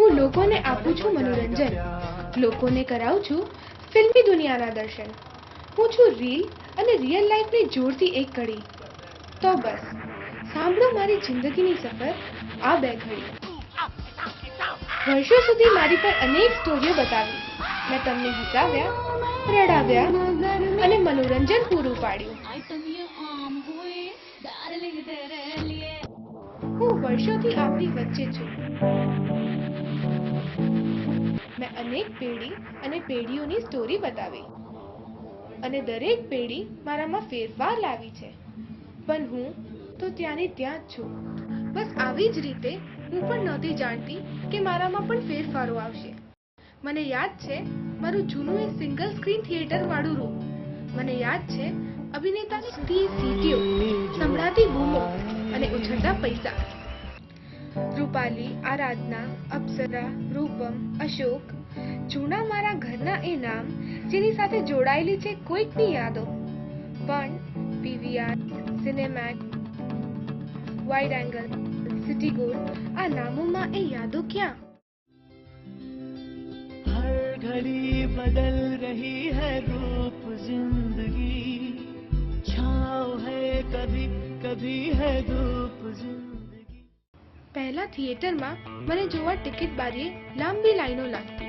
હું લોકોને આપું છું મનોરંજન, લોકોને કરાવું છું ફિલ્મી દુનિયાના દર્શન। હું છું રીલ અને રિયલ લાઈફની જોડતી એક કડી। તો બસ સાંભળો મારી જિંદગીની સફર આ બે ઘડી। વર્ષો સુધી મારી પર અનેક સ્ટોરીઓ બતાવી, મેં તમને હસાવ્યા, રડાવ્યા અને મનોરંજન પૂરું પાડ્યું। હું વર્ષોથી આપની વચ્ચે છું। મેં અનેક પેઢી અને પેઢીઓની સ્ટોરી બતાવી અને દરેક પેઢી મારામાં ફેરફાર લાવી છે, પણ હું તો ત્યાંની ત્યાં જ છું। બસ આવી જ રીતે હું પણ નહોતી જાણતી કે મારામાં પણ ફેરફારો આવશે। મને યાદ છે મારું જૂનું એક સિંગલ સ્ક્રીન થિયેટર વાળું રૂમ। મને યાદ છે અભિનેતાની સુધી સીટીઓ, સંભળાતી બૂમો અને ઉછળતા પૈસા। રૂપાલી, આરાધના, અપ્સરા, રૂપમ, અશોક, જૂના મારા ઘરના એ નામ જેની સાથે જોડાયેલી છે કોઈકની યાદો। પણ PVR, Cinemax, wide angle, city gold, આ નામોમાં એ યાદો ક્યાં? हर घड़ी बदल रही है रूप जिंदगी, छाँव है कभी कभी है धूप जिंदगी। પહેલા થિયેટરમાં મને જોવા ટિકિટ બારીએ લાંબી લાઈનો લાગતી,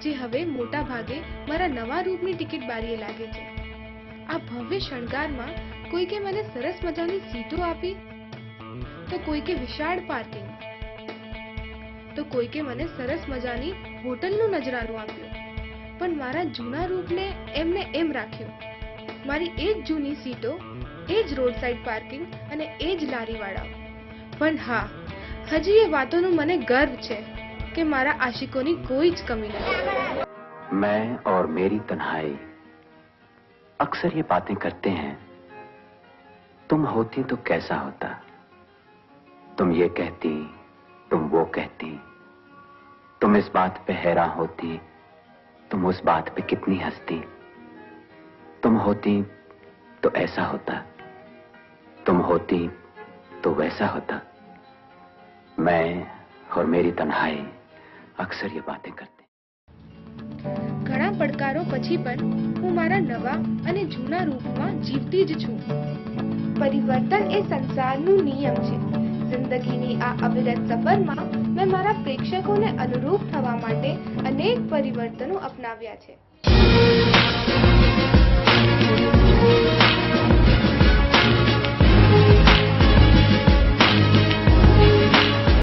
જે હવે મોટા ભાગે મારા નવા રૂપની ટિકિટ બારીએ લાગે છે। આ ભવ્ય શણગારમાં કોઈકે મને સરસ મજાની સીટો આપી, તો કોઈકે વિશાળ પાર્કિંગ, તો કોઈકે મને સરસ મજાની હોટલનું નજરાનું આપ્યું, પણ મારા જૂના રૂપને એમને એમ રાખ્યો। મારી એ જ જૂની સીટો, એ જ રોડ સાઈડ પાર્કિંગ અને એ જ લારીવાળાઓ। પણ હા, હજી એ વાતોનું મને ગર્વ છે કે મારા આશિકોની કોઈ જ કમી નથી। मैं और मेरी तन्हाई अक्सर ये बातें करते हैं, तुम होती तो कैसा होता, तुम ये कहती, तुम वो कहती, तुम इस बात पे हैरान होती, तुम उस बात पे कितनी हंसती, तुम होती तो ऐसा होता, तुम होती तो वैसा होता। मैं और मेरी तन्हाई अक्सर ये बातें करते। ઘણા પડકારો પછી પણ હું મારા નવા અને જૂના રૂપમાં જીવતી જ છું। પરિવર્તન એ સંસારનું નિયમ છે। જિંદગીની આ અવિરત સફરમાં મેં મારા પ્રેક્ષકોને અનુરૂપ થવા માટે અનેક પરિવર્તનો અપનાવ્યા છે।